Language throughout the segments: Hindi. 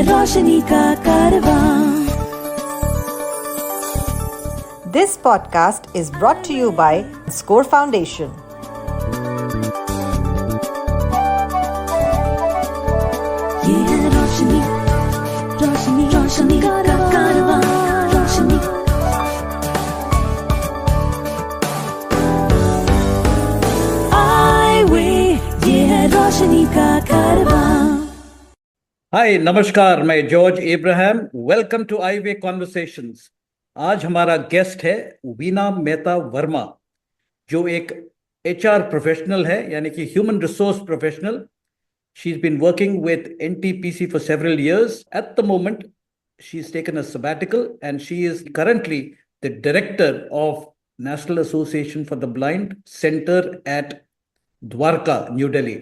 रोशनी का कारवां। This podcast is brought to you by Score Foundation. ये है रोशनी, रोशनी, रोशनी का कारवां। रोशनी आए वे, ये है रोशनी का कारवां। हाय नमस्कार, मैं George Ibrahim. Welcome to Eyeway conversations. आज हमारा गेस्ट है वीना मेहता वर्मा, जो एक एचआर प्रोफेशनल है, यानी कि human resource professional. She's been working with NTPC for several years. At the moment, she's taken a sabbatical and she is currently the director of National Association for the Blind Center at Dwarka, New Delhi.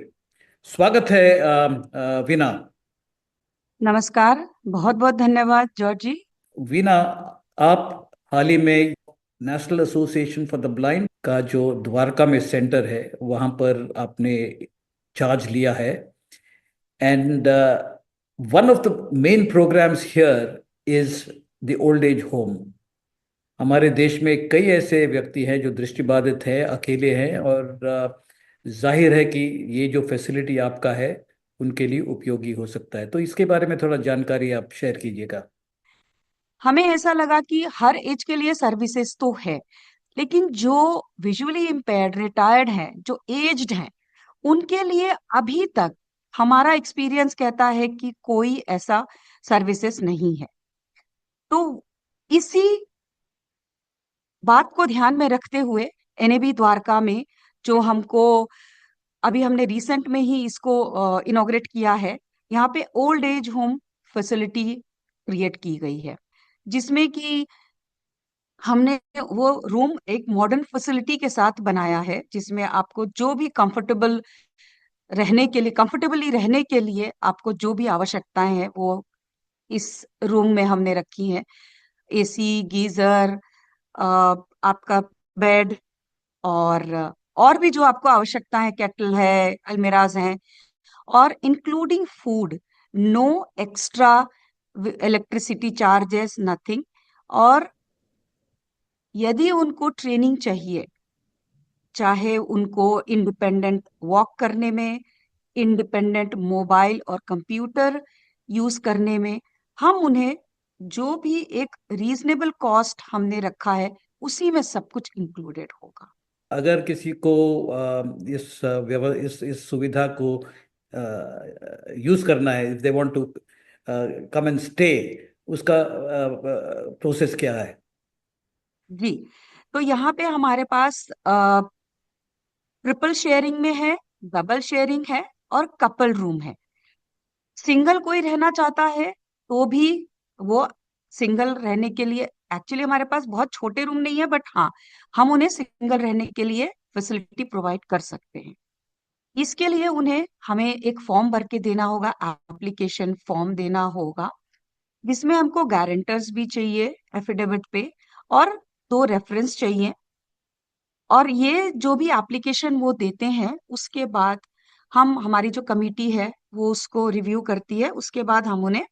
स्वागत है वीना। नमस्कार, बहुत बहुत धन्यवाद जॉर्ज जी। वीना, आप हाल ही में national association for the blind का जो द्वारका में सेंटर है वहाँ पर आपने चार्ज लिया है, and one of the main programs here is the old age home. हमारे देश में कई ऐसे व्यक्ति हैं जो दृष्टिबाधित हैं, अकेले हैं, और जाहिर है कि ये जो फैसिलिटी आपका है उनके लिए उपयोगी हो सकता है। तो इसके बारे में थोड़ा जानकारी आप शेयर कीजिएगा। हमें ऐसा लगा कि हर एज के लिए सर्विसेज तो है, लेकिन जो विजुअली इम्पेयर्ड, रिटायर्ड हैं, जो एज्ड हैं, उनके लिए अभी तक हमारा एक्सपीरियंस कहता है कि कोई ऐसा सर्विसेज नहीं है। तो इसी बात को ध्यान में रखते हुए एनएबी द्वारका में, जो अभी हमने रिसेंट में ही इसको इनॉग्रेट किया है, यहाँ पे old age home facility create की गई है, जिसमें कि हमने वो रूम एक मॉडर्न फैसिलिटी के साथ बनाया है, जिसमें आपको जो भी कंफर्टेबली रहने के लिए आपको जो भी आवश्यकताएं हैं वो इस रूम में हमने रखी हैं। एसी, गीजर, आपका बेड, और भी जो आपको आवश्यकता है, केटल है, अलमीराज हैं, और including food, no extra electricity charges, nothing. और यदि उनको ट्रेनिंग चाहिए, चाहे उनको इंडिपेंडेंट वॉक करने में, इंडिपेंडेंट मोबाइल और कंप्यूटर यूज करने में, हम उन्हें जो भी एक रीजनेबल कॉस्ट हमने रखा है उसी में सब कुछ इंक्लूडेड होगा। अगर किसी को इस सुविधा को यूज करना है, if they want to come and stay, उसका प्रोसेस क्या है? जी, तो यहाँ पे हमारे पास ट्रिपल शेयरिंग में है, डबल शेयरिंग है, और कपल रूम है। सिंगल कोई रहना चाहता है तो भी वो सिंगल रहने के लिए, एक्चुअली हमारे पास बहुत छोटे रूम नहीं है, बट हाँ, हम उन्हें सिंगल रहने के लिए फैसिलिटी प्रोवाइड कर सकते हैं। इसके लिए उन्हें हमें एक फॉर्म भर के देना होगा, एप्लीकेशन फॉर्म देना होगा, जिसमें हमको गारंटर्स भी चाहिए एफिडेविट पे, और 2 रेफरेंस चाहिए। और ये जो भी एप्लीकेशन वो देते हैं, उसके बाद हमारी जो कमिटी है वो उसको रिव्यू करती है। उसके बाद हम उन्हें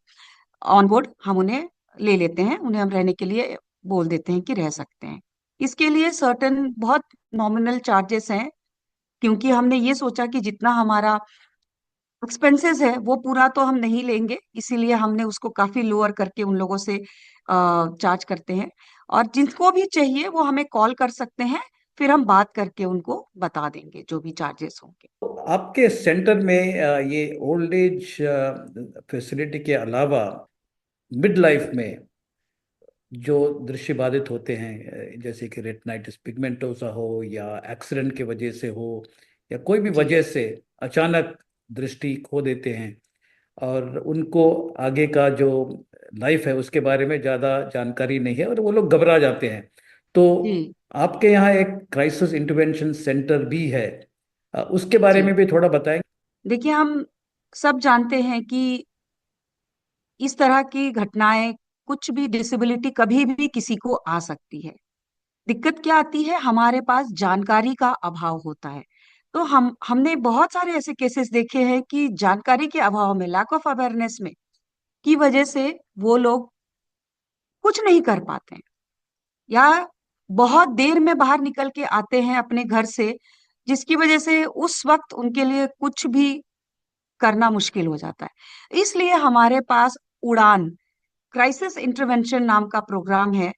ऑन बोर्ड ले लेते हैं, उन्हें हम रहने के लिए बोल देते हैं कि रह सकते हैं। इसके लिए सर्टेन बहुत नॉमिनल चार्जेस हैं, क्योंकि हमने ये सोचा कि जितना हमारा एक्सपेंसेस है वो पूरा तो हम नहीं लेंगे, इसीलिए हमने उसको काफी लोअर करके उन लोगों से चार्ज करते हैं। और जिनको भी चाहिए वो हमें कॉल कर सकते हैं, फिर हम बात करके उनको बता देंगे जो भी चार्जेस होंगे। तो आपके सेंटर में ये ओल्ड एज फैसिलिटी के अलावा मिड लाइफ में जो दृष्टि बाधित होते हैं, जैसे कि रेटिनाइटिस पिगमेंटोसा हो, या एक्सीडेंट की वजह से हो, या कोई भी जी वजह से अचानक दृष्टि खो देते हैं, और उनको आगे का जो लाइफ है उसके बारे में ज़्यादा जानकारी नहीं है और वो लोग घबरा जाते हैं, तो जी आपके यहाँ एक क्राइसिस इंटरवेंशन सेंटर भी है, उसके बारे जी में भी थोड़ा बताएं। देखिए, हम सब जानते हैं कि इस तरह की घटनाएं, कुछ भी डिसेबिलिटी कभी भी किसी को आ सकती है। दिक्कत क्या आती है, हमारे पास जानकारी का अभाव होता है। तो हमने बहुत सारे ऐसे केसेस देखे हैं कि जानकारी के अभाव में, लैक ऑफ अवेयरनेस में, की वजह से वो लोग कुछ नहीं कर पाते हैं, या बहुत देर में बाहर निकल के आते हैं अपने घर से, जिसकी वजह से उस वक्त उनके लिए कुछ भी करना मुश्किल हो जाता है। इसलिए हमारे पास उड़ान क्राइसिस इंटरवेंशन नाम का प्रोग्राम है।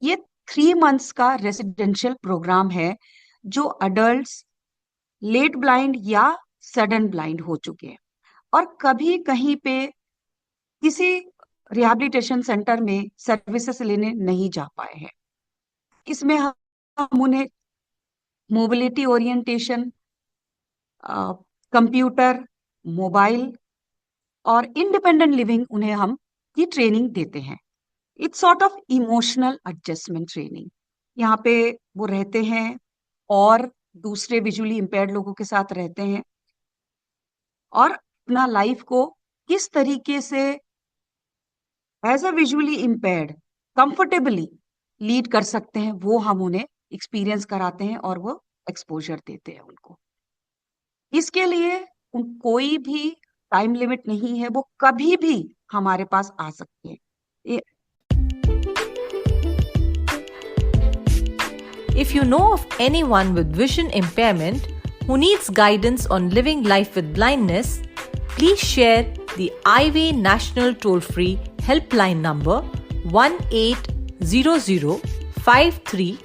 ये 3 मंथ्स का रेसिडेंशियल प्रोग्राम है, जो अडल्ट्स लेट ब्लाइंड या सडन ब्लाइंड हो चुके हैं और कभी कहीं पे किसी रिहैबिलिटेशन सेंटर में सर्विसेज लेने नहीं जा पाए हैं। इसमें हम उन्हें मोबिलिटी ओरिएंटेशन, कंप्यूटर, मोबाइल और इंडिपेंडेंट लिविंग उन्हें हम की ट्रेनिंग देते हैं। It's sort of emotional adjustment training. यहाँ पे वो रहते हैं और दूसरे विजुअली इम्पेयर्ड लोगों के साथ रहते हैं और अपना लाइफ को किस तरीके से as a visually impaired comfortably lead कर सकते हैं, वो हम उन्हें एक्सपीरियंस कराते हैं और वो एक्सपोजर देते हैं उनको। इसके लिए कोई भी टाइम लिमिट नहीं है, वो कभी भी हमारे पास आ सकते हैं। ये If you know of anyone with vision impairment who needs guidance on living life with blindness, please share the iWay National Toll-Free Helpline number 18005320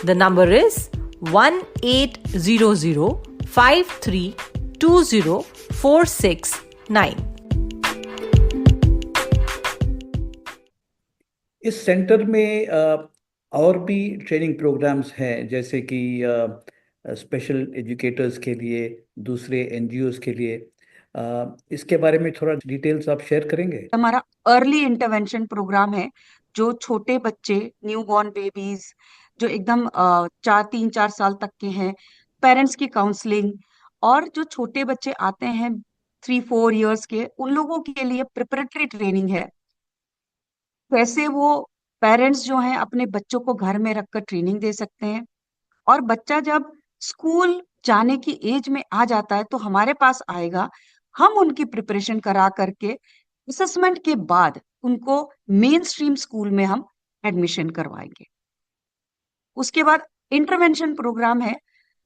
The number is 18005320 इस सेंटर में और भी ट्रेनिंग प्रोग्राम्स हैं, जैसे कि स्पेशल एजुकेटर्स के लिए, दूसरे एनजीओस के लिए। इसके बारे में थोड़ा डिटेल्स आप शेयर करेंगे? हमारा अर्ली इंटरवेंशन प्रोग्राम है, जो छोटे बच्चे, न्यू बॉर्न बेबीज, जो एकदम 3-4 साल तक के हैं, पेरेंट्स की काउंसलिंग, और जो छोटे बच्चे आते हैं 3-4 इयर्स के, उन लोगों के लिए प्रिपरेटरी ट्रेनिंग है। कैसे वो पेरेंट्स जो हैं अपने बच्चों को घर में रखकर ट्रेनिंग दे सकते हैं, और बच्चा जब स्कूल जाने की एज में आ जाता है तो हमारे पास आएगा, हम उनकी प्रिपरेशन करा करके असेसमेंट के बाद उनको मेन स्ट्रीम स्कूल में हम एडमिशन करवाएंगे। उसके बाद इंटरवेंशन प्रोग्राम है,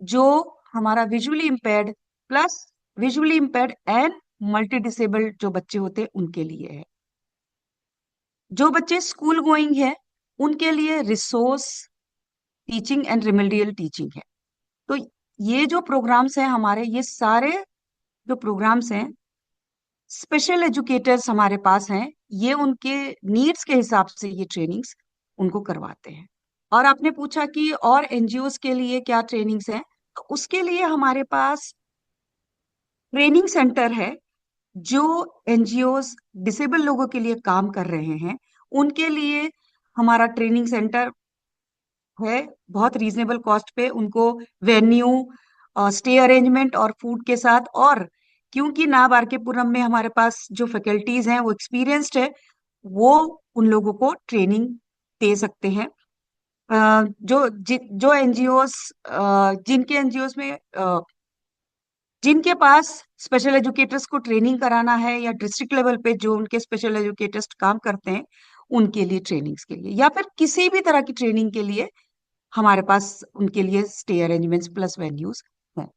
जो हमारा visually impaired plus visually impaired and multi disabled जो बच्चे होते हैं उनके लिए है। जो बच्चे स्कूल गोइंग है उनके लिए resource teaching and remedial teaching है। तो ये जो प्रोग्राम्स हैं हमारे, ये सारे जो प्रोग्राम्स हैं, स्पेशल एजुकेटर्स हमारे पास हैं, ये उनके नीड्स के हिसाब से ये ट्रेनिंग्स उनको करवाते हैं। और आपने पूछा कि और एनजीओस के लिए क्या ट्रेनिंग्स हैं, तो उसके लिए हमारे पास ट्रेनिंग सेंटर है, जो एनजीओस डिसेबल लोगों के लिए काम कर रहे हैं उनके लिए हमारा ट्रेनिंग सेंटर है। बहुत रीजनेबल कॉस्ट पे उनको वेन्यू, स्टे अरेंजमेंट और फूड के साथ, और क्योंकि नाब आरकेपुरम में हमारे पास जो फैकल्टीज हैं वो एक्सपीरियंस्ड है, वो उन लोगों को ट्रेनिंग दे सकते हैं। जो एनजीओस, जिनके एनजीओस में जिनके पास स्पेशल एजुकेटर्स को ट्रेनिंग कराना है, या डिस्ट्रिक्ट लेवल पे जो उनके स्पेशल एजुकेटर्स काम करते हैं उनके लिए ट्रेनिंग्स के लिए, या फिर किसी भी तरह की ट्रेनिंग के लिए हमारे पास उनके लिए स्टे अरेंजमेंट्स प्लस वेन्यूज हैं।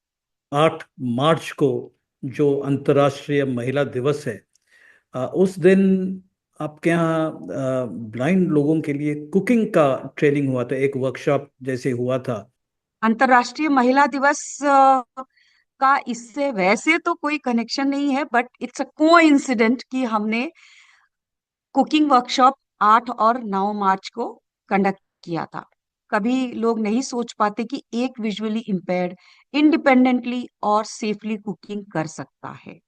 8 मार्च को जो अंतर्राष्ट्रीय महिला दिवस है, उस दिन आपके यहाँ ब्लाइंड लोगों के लिए कुकिंग का ट्रेनिंग हुआ था, एक वर्कशॉप जैसे हुआ था। अंतर्राष्ट्रीय महिला दिवस का इससे वैसे तो कोई कनेक्शन नहीं है, बट इट्स अ कोइंसिडेंट कि हमने कुकिंग वर्कशॉप 8 और 9 मार्च को कंडक्ट किया था। कभी लोग नहीं सोच पाते कि एक विजुअली इम्पेयर्ड इंडिपेंडेंटली और सेफली कुकिंग कर सकता है।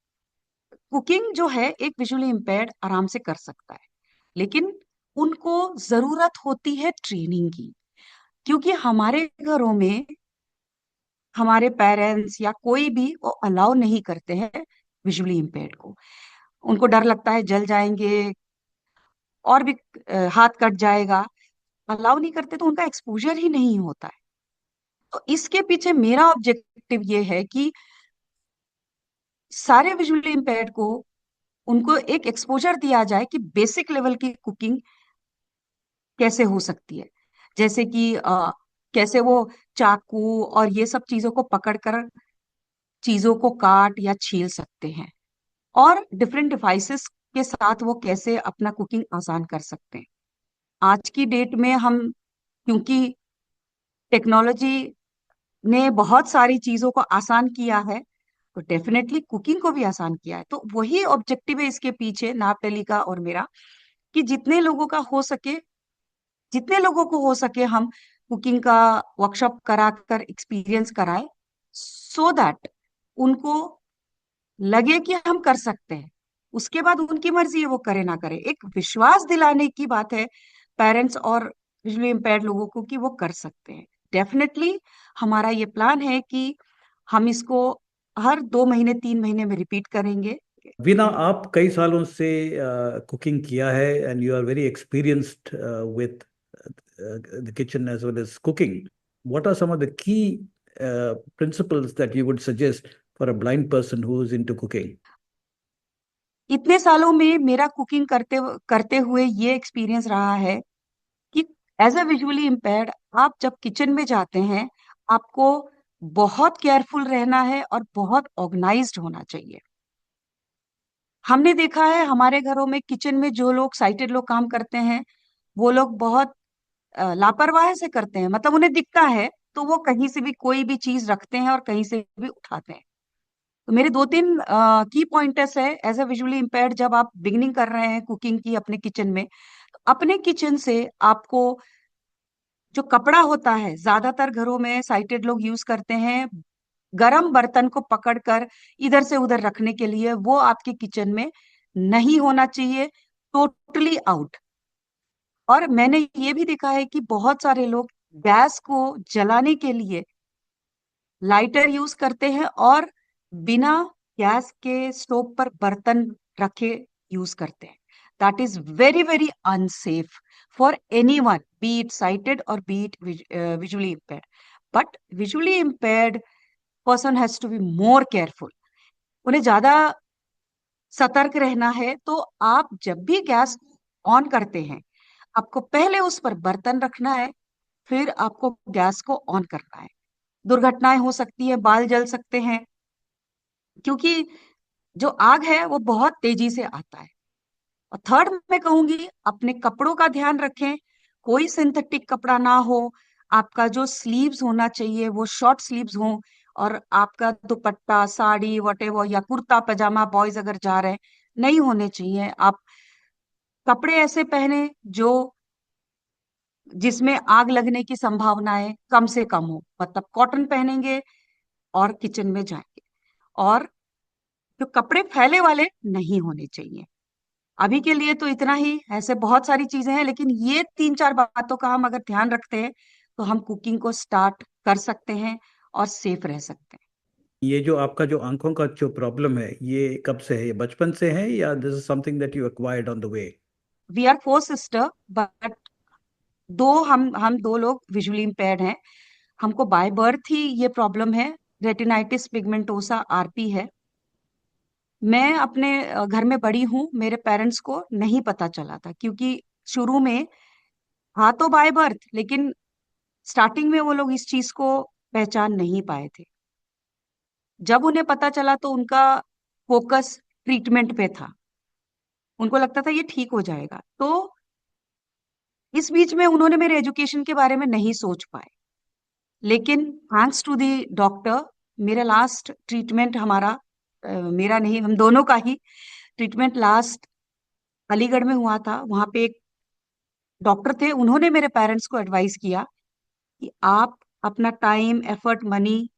कुकिंग जो है एक विजुअली इम्पेयर्ड आराम से कर सकता है, लेकिन उनको जरूरत होती है ट्रेनिंग की, क्योंकि हमारे घरों में हमारे पेरेंट्स या कोई भी वो अलाउ नहीं करते हैं विजुअली इम्पेयर्ड को। उनको डर लगता है जल जाएंगे और भी हाथ कट जाएगा, अलाउ नहीं करते, तो उनका एक्सपोजर ही नहीं होता है। तो इसके पीछे मेरा ऑब्जेक्टिव ये है कि सारे विजुअली इम्पेयर्ड को उनको एक एक्सपोजर दिया जाए कि बेसिक लेवल की कुकिंग कैसे हो सकती है। जैसे कि कैसे वो चाकू और ये सब चीजों को पकड़कर चीजों को काट या छील सकते हैं, और डिफरेंट डिवाइसेस के साथ वो कैसे अपना कुकिंग आसान कर सकते हैं। आज की डेट में हम, क्योंकि टेक्नोलॉजी ने बहुत सारी चीजों को आसान किया है, तो डेफिनेटली कुकिंग को भी आसान किया है। तो वही ऑब्जेक्टिव है इसके पीछे नापतली का और मेरा, कि जितने लोगों को हो सके हम कुकिंग का वर्कशॉप कराकर एक्सपीरियंस कराएं, सो दैट उनको लगे कि हम कर सकते हैं। उसके बाद उनकी मर्जी है वो करे ना करे, एक विश्वास दिलाने की बात है पेरेंट्स और विजुअली इम्पेयर्ड लोगों को कि वो कर सकते हैं। डेफिनेटली हमारा ये प्लान है कि हम इसको हर 2 महीने 3 महीने में रिपीट करेंगे। वीना, आप कई सालों से कुकिंग किया है and you are very experienced with the kitchen as well as cooking. What are some of the key principles that you would suggest for a blind person who is into cooking? इतने सालों में मेरा कुकिंग करते करते हुए ये एक्सपीरियंस रहा है कि एज अ विजुअली इम्पेयर्ड आप जब किचन में जाते हैं, आपको बहुत केयरफुल रहना है और बहुत ऑर्गेनाइज्ड होना चाहिए। हमने देखा है हमारे घरों में किचन में जो लोग साइटेड लोग काम करते हैं, वो लोग बहुत लापरवाही से करते हैं। मतलब उन्हें दिखता है तो वो कहीं से भी कोई भी चीज रखते हैं और कहीं से भी उठाते हैं। तो मेरे 2-3 की पॉइंटर्स है एज अ विजुअली इम्पेयर्ड। जब आप बिगिनिंग कर रहे हैं कुकिंग की अपने किचन में, तो अपने किचन से आपको जो कपड़ा होता है, ज्यादातर घरों में साइटेड लोग यूज करते हैं गरम बर्तन को पकड़कर इधर से उधर रखने के लिए, वो आपके किचन में नहीं होना चाहिए, टोटली आउट। और मैंने ये भी देखा है कि बहुत सारे लोग गैस को जलाने के लिए लाइटर यूज करते हैं और बिना गैस के स्टोव पर बर्तन रखे यूज करते हैं। That is very very unsafe for anyone, be it sighted और be it visually impaired. But visually impaired person has to be more careful. उन्हें ज्यादा सतर्क रहना है। तो आप जब भी गैस ऑन करते हैं, आपको पहले उस पर बर्तन रखना है, फिर आपको गैस को ऑन करना है। दुर्घटनाएं हो सकती है, बाल जल सकते हैं, क्योंकि जो आग है वो बहुत तेजी से आता है। और थर्ड मैं कहूंगी, अपने कपड़ों का ध्यान रखें। कोई सिंथेटिक कपड़ा ना हो, आपका जो स्लीव्स होना चाहिए वो शॉर्ट स्लीव्स हो, और आपका दुपट्टा साड़ी वटेवर या कुर्ता पजामा बॉयज अगर जा रहे हैं, नहीं होने चाहिए। आप कपड़े ऐसे पहने जो जिसमें आग लगने की संभावनाएं कम से कम हो, मतलब कॉटन पहनेंगे और किचन में जाएंगे। और जो कपड़े फैले वाले नहीं होने चाहिए। अभी के लिए तो इतना ही, ऐसे बहुत सारी चीजें हैं, लेकिन ये 3-4 बातों का हम अगर ध्यान रखते हैं तो हम कुकिंग को स्टार्ट कर सकते हैं और सेफ रह सकते हैं। ये जो आपका जो आंखों का जो प्रॉब्लम है, ये कब से है? ये बचपन से है या this is something that you acquired on the way? We are 4 sister, but दो हम 2 लोग विजुअली इम्पेयर्ड हैं। हमको बाय बर्थ ही ये प्रॉब्लम है, रेटिनाइटिस पिगमेंटोसा आरपी है। मैं अपने घर में बड़ी हूँ, मेरे पेरेंट्स को नहीं पता चला था, क्योंकि शुरू में था तो बाय बर्थ, लेकिन स्टार्टिंग में वो लोग इस चीज को पहचान नहीं पाए थे। जब उन्हें पता चला तो उनका फोकस ट्रीटमेंट पे था। उनको लगता था ये ठीक हो जाएगा। तो इस बीच में उन्होंने मेरे एजुकेशन के बारे में नहीं सोच पाए। लेकिन थैंक्स टू दी डॉक्टर, मेरा लास्ट ट्रीटमेंट हमारा मेरा नहीं, हम दोनों का ही ट्रीटमेंट लास्ट अलीगढ़ में हुआ था। वहां पे एक डॉक्टर थे, उन्होंने मेरे पेरेंट्स को एडवाइस किया कि आप अपना टाइम एफर्ट मनी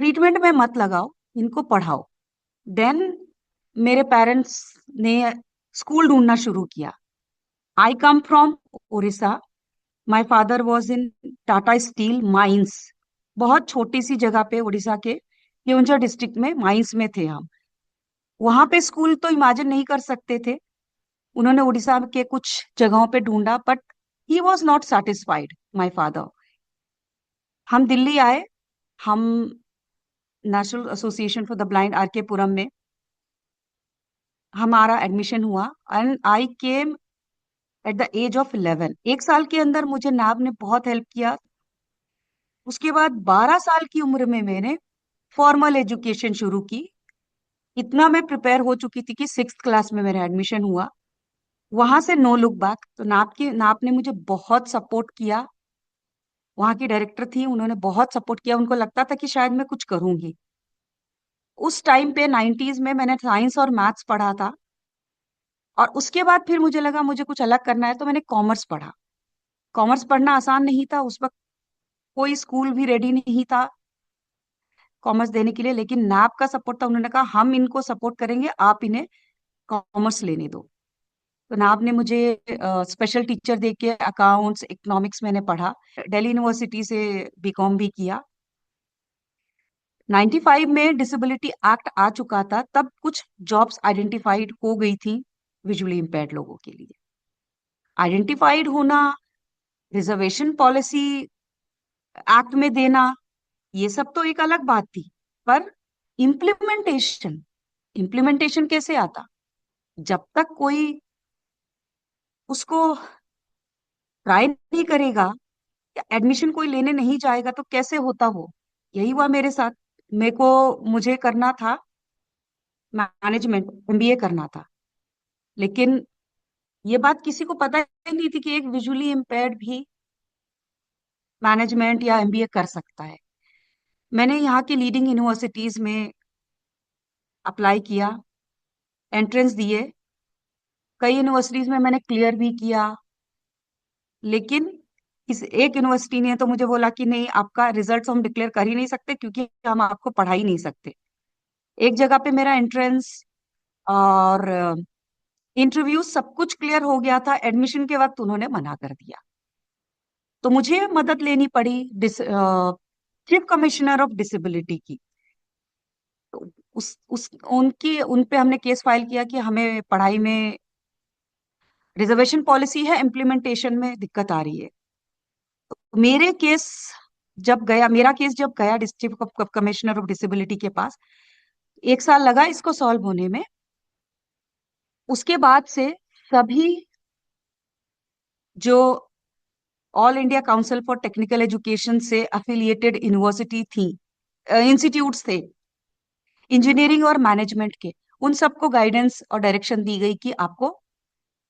ट्रीटमेंट में मत लगाओ, इनको पढ़ाओ। देन मेरे पेरेंट्स ने स्कूल ढूंढना शुरू किया। I come from Orissa. My father was in Tata steel mines, बहुत छोटी सी जगह पे उड़ीसा के केवंझर डिस्ट्रिक्ट में माइंस में थे हम। वहां पे स्कूल तो इमेजिन नहीं कर सकते थे। उन्होंने उड़ीसा के कुछ जगहों पे ढूंढा, but he was not satisfied my father. हम दिल्ली आए। हम national association for the blind R K Puram में हमारा एडमिशन हुआ and I came at the age of 11। 1 साल के अंदर मुझे नाब ने बहुत हेल्प किया। उसके बाद 12 साल की उम्र में मैंने फॉर्मल एजुकेशन शुरू की। इतना मैं प्रिपेयर हो चुकी थी कि 6th क्लास में मेरा एडमिशन हुआ। वहां से नो लुक बैक। तो नाप ने मुझे बहुत सपोर्ट किया। वहां की डायरेक्टर थी, उन्होंने बहुत सपोर्ट किया। उनको लगता था कि शायद मैं कुछ करूंगी। उस टाइम पे 90s में मैंने साइंस और मैथ्स पढ़ा था, और उसके बाद फिर मुझे लगा मुझे कुछ अलग करना है, तो मैंने कॉमर्स पढ़ा। कॉमर्स पढ़ना आसान नहीं था उस वक्त, कोई स्कूल भी रेडी नहीं था कॉमर्स देने के लिए, लेकिन नाप का सपोर्ट था। उन्होंने कहा हम इनको सपोर्ट करेंगे, आप इन्हें कॉमर्स लेने दो। तो नाब ने मुझे स्पेशल टीचर दे के अकाउंट्स इकोनॉमिक्स मैंने पढ़ा। दिल्ली यूनिवर्सिटी से बीकॉम भी किया। 95 में डिसेबिलिटी एक्ट आ चुका था, तब कुछ जॉब्स आइडेंटिफाइड हो गई थी विजुअली इम्पेयर्ड लोगों के लिए। आइडेंटिफाइड होना, रिजर्वेशन पॉलिसी एक्ट में देना, ये सब तो एक अलग बात थी, पर इम्प्लीमेंटेशन इम्प्लीमेंटेशन कैसे आता? जब तक कोई उसको ट्राई नहीं करेगा या एडमिशन कोई लेने नहीं जाएगा तो कैसे होता वो? यही हुआ मेरे साथ। मुझे करना था मैनेजमेंट, एमबीए करना था, लेकिन ये बात किसी को पता ही नहीं थी कि एक विजुअली इम्पेयर्ड भी मैनेजमेंट या एमबीए कर सकता है। मैंने यहाँ की लीडिंग यूनिवर्सिटीज में अप्लाई किया, एंट्रेंस दिए, कई यूनिवर्सिटीज में मैंने क्लियर भी किया, लेकिन इस एक यूनिवर्सिटी ने तो मुझे बोला कि नहीं, आपका रिजल्ट हम डिक्लेयर कर ही नहीं सकते क्योंकि हम आपको पढ़ा ही नहीं सकते। एक जगह पे मेरा एंट्रेंस और इंटरव्यू सब कुछ क्लियर हो गया था, एडमिशन के वक्त उन्होंने मना कर दिया। तो मुझे मदद लेनी पड़ी चीफ कमिश्नर ऑफ डिसेबिलिटी की। तो उन पे हमने केस फाइल किया कि हमें पढ़ाई में रिजर्वेशन पॉलिसी है, इम्प्लीमेंटेशन में दिक्कत आ रही है। तो मेरा केस जब गया डिस्ट्रिक्ट कमिश्नर ऑफ डिसेबिलिटी के पास, 1 साल लगा इसको सॉल्व होने में। उसके बाद से सभी जो all India council for technical education से अफिलिएटेड यूनिवर्सिटी थी, इंस्टीट्यूट्स थे इंजीनियरिंग और मैनेजमेंट के, उन सबको गाइडेंस और डायरेक्शन दी गई कि आपको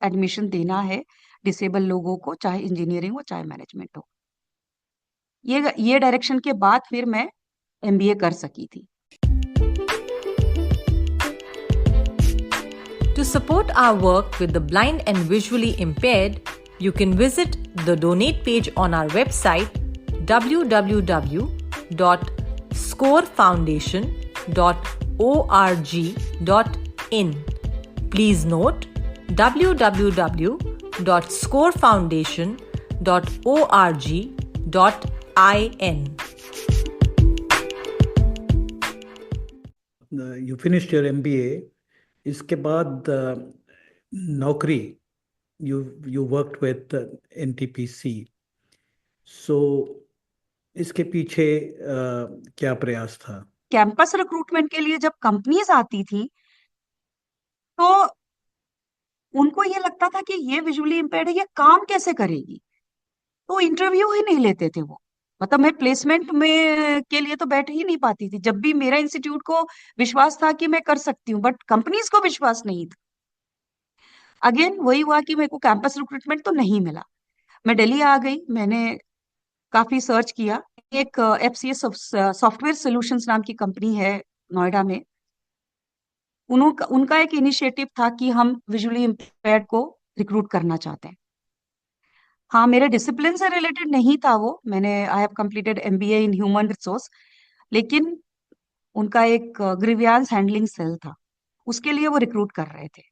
एडमिशन देना है डिसेबल लोगों को, चाहे इंजीनियरिंग हो चाहे मैनेजमेंट हो। ये डायरेक्शन के बाद फिर मैं एमबीए कर सकी थी। To support our work with the blind and visually impaired, you can visit the donate page on our website www.scorefoundation.org.in. Please note www.scorefoundation.org.in. You finished your MBA. इसके बाद नौकरी, you worked with NTPC. So इसके पीछे क्या प्रयास था? कैंपस रिक्रूटमेंट के लिए जब कंपनीज आती थी तो उनको ये लगता था कि ये विजुअली इम्पेयर्ड है, ये काम कैसे करेगी, तो इंटरव्यू ही नहीं लेते थे वो। मतलब मैं प्लेसमेंट में के लिए तो बैठ ही नहीं पाती थी। जब भी मेरा इंस्टीट्यूट को विश्वास था कि मैं कर सकती हूँ, बट कंपनीज को विश्वास नहीं था। अगेन वही हुआ कि मेरे को कैंपस रिक्रूटमेंट तो नहीं मिला। मैं दिल्ली आ गई, मैंने काफी सर्च किया। एक एफसीएस सॉफ्टवेयर सॉल्यूशंस नाम की कंपनी है नोएडा में। उनका एक इनिशिएटिव था कि हम विजुअली इम्पेयर्ड को रिक्रूट करना चाहते हैं। हाँ, मेरे डिसिप्लिन से रिलेटेड नहीं था वो, I have completed MBA in human resource, लेकिन उनका एक ग्रीवियंस हैंडलिंग सेल था, उसके लिए वो रिक्रूट कर रहे थे।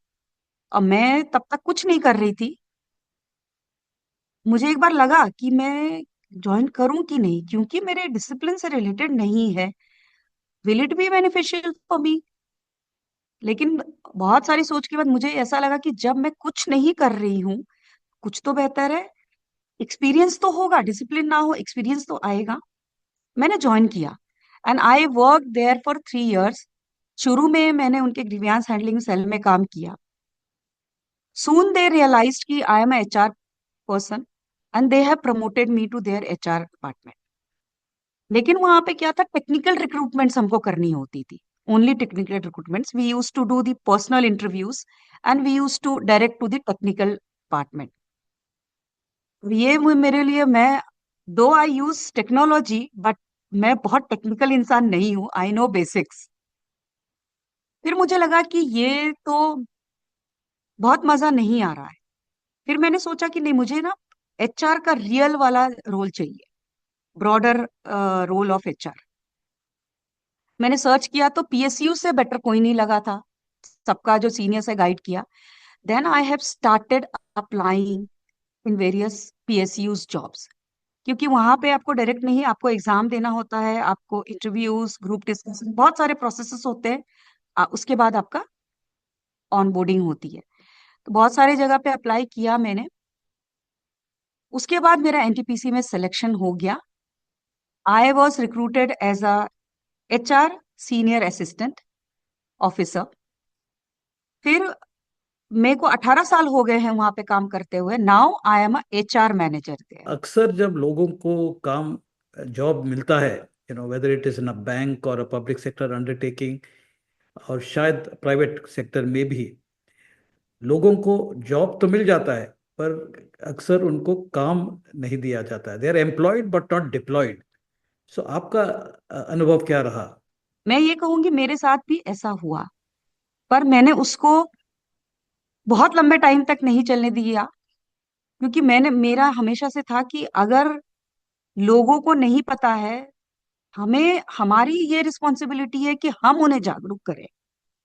और मैं तब तक कुछ नहीं कर रही थी। मुझे एक बार लगा कि मैं ज्वाइन करूं कि नहीं, क्योंकि मेरे डिसिप्लिन से रिलेटेड नहीं है। Will it be beneficial for me? लेकिन बहुत सारी सोच के बाद मुझे ऐसा लगा कि जब मैं कुछ नहीं कर रही हूँ, कुछ तो बेहतर है, एक्सपीरियंस तो होगा, डिसिप्लिन ना हो एक्सपीरियंस तो आएगा। मैंने ज्वाइन किया and I work there for 3 years. शुरू में मैंने उनके ग्रीवियांस हैंडलिंग सेल में काम किया. Soon they realized कि I am a HR person and they have promoted me to their HR department. लेकिन वहां पे क्या था, टेक्निकल रिक्रूटमेंट्स हमको करनी होती थी. Only technical recruitments. We use to do the personal interviews and we use to direct to the technical department. मेरे लिए, मैं दो आई यूज टेक्नोलॉजी बट मैं बहुत टेक्निकल इंसान नहीं हूँ. I know basics. फिर मुझे लगा कि ये तो बहुत मजा नहीं आ रहा है. फिर मैंने सोचा कि नहीं, मुझे ना एचआर का रियल वाला रोल चाहिए, ब्रॉडर रोल ऑफ एचआर. मैंने सर्च किया तो पीएसयू से बेटर कोई नहीं लगा था. सबका जो सीनियर से गाइड किया. Then I have started applying in various PSUs jobs. क्योंकि वहां पे आपको डायरेक्ट नहीं, आपको एग्जाम देना होता है, आपको इंटरव्यूज, ग्रुप डिस्कशन, बहुत सारे प्रोसेसेस होते हैं. उसके बाद आपका ऑनबोर्डिंग होती है. तो बहुत सारे जगह पे अप्लाई किया मैंने. उसके बाद मेरा एनटीपीसी में सिलेक्शन हो गया. I was recruited as a HR senior assistant officer. फिर मेरे को 18 साल हो गए हैं वहां पे काम करते हुए. Now I am a HR manager there. अक्सर जब लोगों को काम जॉब मिलता है, whether it is in a bank और अ पब्लिक सेक्टर अंडरटेकिंग, और शायद प्राइवेट सेक्टर में भी, लोगों को जॉब तो मिल जाता है पर अक्सर उनको काम नहीं दिया जाता है. They are employed but not deployed. So आपका अनुभव क्या रहा? मैं ये कहूंगी मेरे साथ भी ऐसा हुआ, पर मैंने उसको बहुत लंबे टाइम तक नहीं चलने दिया. क्योंकि मेरा हमेशा से था कि अगर लोगों को नहीं पता है, हमें, हमारी ये रिस्पॉन्सिबिलिटी है कि हम उन्हें जागरूक करें.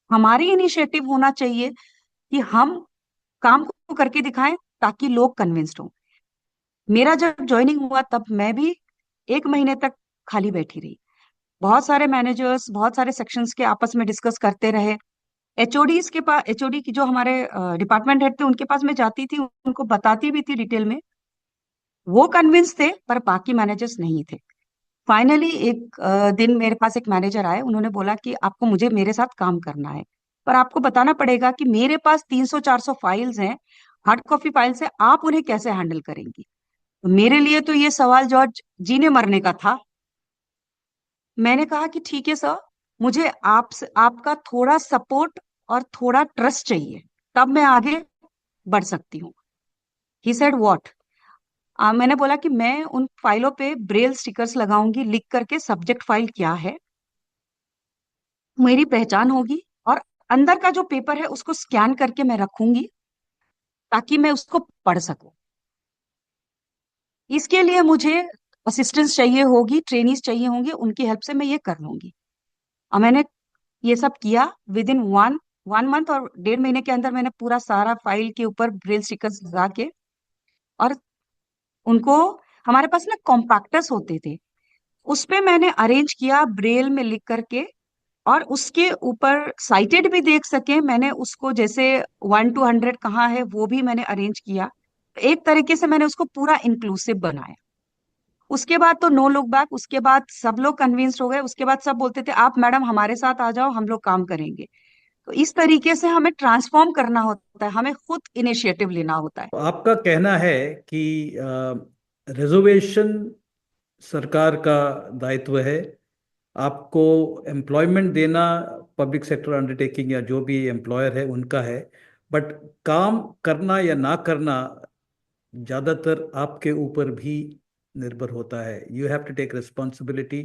हमारी इनिशिएटिव होना चाहिए कि हम काम को करके दिखाएं ताकि लोग कन्विंस्ड हों. मेरा जब ज्वाइनिंग हुआ तब मैं भी 1 महीने तक खाली बैठी रही. बहुत सारे मैनेजर्स, बहुत सारे सेक्शंस के आपस में डिस्कस करते रहे. एचओडीज के पास, एचओडी की जो हमारे डिपार्टमेंट हेड थे उनके पास मैं जाती थी, उनको बताती भी थी डिटेल में. वो कन्विंस थे पर बाकी मैनेजर्स नहीं थे. फाइनली एक दिन मेरे पास एक मैनेजर आए. उन्होंने बोला कि आपको मुझे मेरे साथ काम करना है, पर आपको बताना पड़ेगा कि मेरे पास 300-400 फाइल्स हैं, हार्ड कॉपी फाइल्स हैं, आप उन्हें कैसे हैंडल करेंगी. तो मेरे लिए तो ये सवाल जॉर्ज जीने मरने का था. मैंने कहा कि ठीक है सर, मुझे आपका थोड़ा सपोर्ट और थोड़ा ट्रस्ट चाहिए, तब मैं आगे बढ़ सकती हूँ. He said what. मैंने बोला कि मैं उन फाइलों पे ब्रेल स्टिकर्स लगाऊंगी, लिख करके सब्जेक्ट फाइल क्या है, मेरी पहचान होगी, और अंदर का जो पेपर है उसको स्कैन करके मैं रखूंगी ताकि मैं उसको पढ़ सकूं. इसके लिए मुझे असिस्टेंस चाहिए होगी, ट्रेनीज चाहिए होंगे, उनकी हेल्प से मैं ये कर लूंगी. और मैंने ये सब किया. विद इन वन मंथ और 1.5 महीने के अंदर मैंने पूरा सारा फाइल के ऊपर ब्रेल स्टिकर्स लगा के, और उनको, हमारे पास ना कॉम्पैक्टर्स होते थे, उस पे मैंने अरेंज किया ब्रेल में लिख करके. और उसके ऊपर साइटेड भी देख सके, मैंने उसको जैसे 1 to 100 कहाँ है वो भी मैंने अरेंज किया. एक तरीके से मैंने उसको पूरा इंक्लूसिव बनाया. उसके बाद तो नो लुक बैक. उसके बाद सब लोग कन्विंस्ड हो गए. उसके बाद सब बोलते थे आप मैडम हमारे साथ आ जाओ, हम लोग काम करेंगे. तो इस तरीके से हमें ट्रांसफॉर्म करना होता है, हमें खुद इनिशिएटिव लेना होता है. आपका कहना है कि रिजर्वेशन सरकार का दायित्व है, आपको एम्प्लॉयमेंट देना पब्लिक सेक्टर अंडरटेकिंग या जो भी एम्प्लॉयर है उनका है, बट काम करना या ना करना ज़्यादातर आपके ऊपर भी निर्भर होता है. You have to take responsibility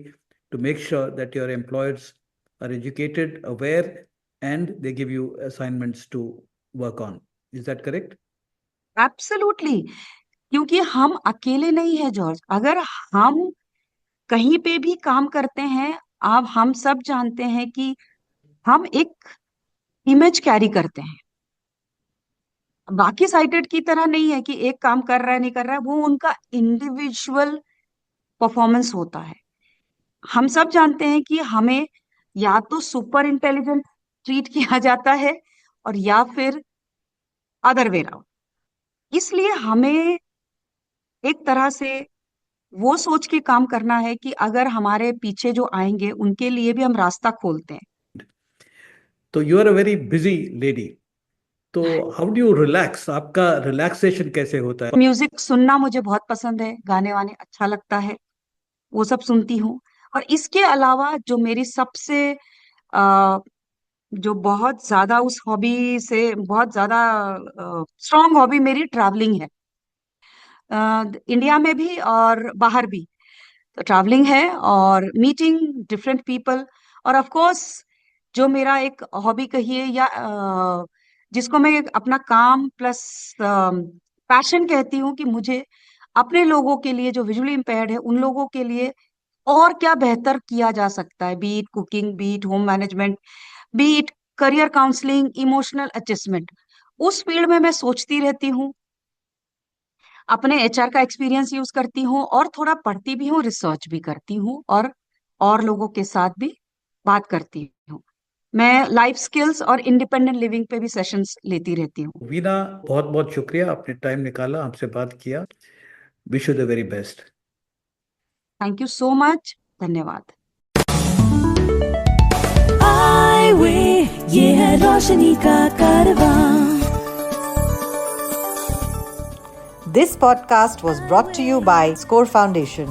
to make sure that your employers are educated, aware, and they give you assignments to work on. Is that correct? Absolutely. क्योंकि हम अकेले नहीं है जॉर्ज. अगर हम कहीं पे भी काम करते हैं, अब हम सब जानते हैं कि हम एक इमेज कैरी करते हैं. बाकी साइटेड की तरह नहीं है कि एक काम कर रहा है नहीं कर रहा है, वो उनका इंडिविजुअल परफॉर्मेंस होता है. हम सब जानते हैं कि हमें या तो सुपर इंटेलिजेंट ट्रीट किया जाता है और या फिर अदर वे राउंड. इसलिए हमें एक तरह से वो सोच के काम करना है कि अगर हमारे पीछे जो आएंगे उनके लिए भी हम रास्ता खोलते हैं। तो you are a very busy lady, तो हाउ डू यू रिलैक्स? आपका रिलैक्सेशन कैसे होता है? म्यूजिक सुनना मुझे बहुत पसंद है, गाने वाने अच्छा लगता है, वो सब सुनती हूँ। और इसके अलावा जो मेरी सबसे आ, जो बहुत ज्यादा उस हॉबी से बहुत ज्यादा स्ट्रांग हॉबी मेरी ट्रैवलिंग है, इंडिया में भी और बाहर भी। तो ट्रैवलिंग है और मीटिंग डिफरेंट पीपल, और ऑफ कोर्स जो मेरा एक हॉबी कहिए या जिसको मैं अपना काम प्लस पैशन कहती हूँ, कि मुझे अपने लोगों के लिए जो विजुअली इम्पेयर्ड है उन लोगों के लिए और क्या बेहतर किया जा सकता है, be it cooking, be it home management, be it career counselling, emotional adjustment, उस फील्ड में मैं सोचती रहती हूँ। अपने एचआर का एक्सपीरियंस यूज करती हूँ और थोड़ा पढ़ती भी हूँ, रिसर्च भी करती हूँ, और लोगों के साथ भी बात करती हूँ। मैं लाइफ स्किल्स और इंडिपेंडेंट लिविंग पे भी सेशंस लेती रहती हूँ। वीना, बहुत बहुत शुक्रिया, आपने टाइम निकाला, हमसे बात किया। Wish you the very best. Thank you so much, धन्यवाद। आई वे, ये है रोशनी का कारवां। This podcast was brought to you by Score Foundation.